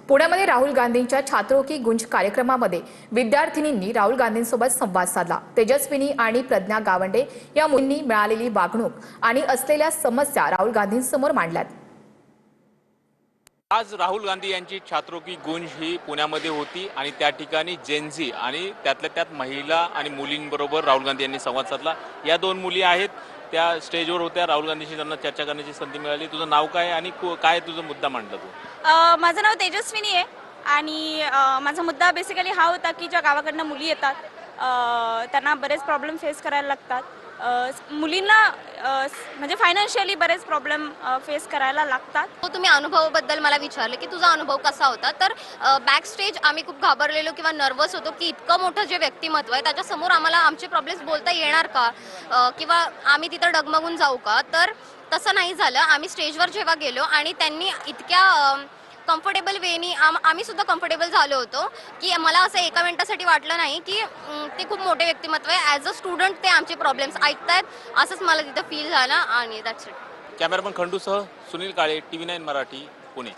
पुण्यामध्ये राहुल गांधींच्या छात्रों की गुंज कार्यक्रमामध्ये विद्यार्थिनींनी राहुल गांधींसोबत संवाद साधला। तेजस्विनी आणि प्रज्ञा गावंडे या मुलींनी मिळालेली वागणूक आणि असलेल्या समस्या राहुल गांधींसमोर मांडल्यात। आज राहुल गांधी यांची छात्रों की गुंज ही पुण्यामध्ये होती आणि त्या ठिकाणी जेनझी आणि त्यातल्या त्यात महिला आणि मुलींबरोबर राहुल गांधी यांनी संवाद साधला। या दोन मुली आहेत, त्या स्टेजवर होत्या, राहुल गांधींशी त्यांना चर्चा करण्याची संधी मिळाली। तुझं नाव काय आणि काय तुझा मुद्दा मांडला तू? माझं नाव तेजस्विनी आहे आणि माझा मुद्दा बेसिकली हा होता की ज्या गावाकडनं मुली येतात त्यांना बरेच प्रॉब्लेम फेस करायला लागतात। मुलींना म्हणजे फायनान्शियली बरेच प्रॉब्लेम फेस करायला लागतात। तुम्ही अनुभवाबद्दल मला विचारले की तुझा अनुभव कसा होता, तर बॅक स्टेज आम्ही खूप घाबरलेलो किंवा नर्वस होतो की इतकं मोठं जे व्यक्तिमत्व आहे त्याच्यासमोर आम्हाला आमचे प्रॉब्लेम्स बोलता येणार का, किंवा आम्ही तिथं डगमगून जाऊ का। तर तसं नाही झालं। आम्ही स्टेजवर जेव्हा गेलो आणि त्यांनी इतक्या कम्फर्टेबल वेनी आम्ही सुद्धा कम्फर्टेबल झालो होतो की मला असं एका मिनिटासाठी वाटलं नाही की ते खूप मोठे व्यक्तिमत्व आहे। ॲज अ स्टुडंट ते आमचे प्रॉब्लेम्स ऐकतायत असंच मला तिथं फील झालं आणि दॅट्स इट। कॅमेरामन खंडूसह सुनील काळे, TV9 मराठी, पुणे।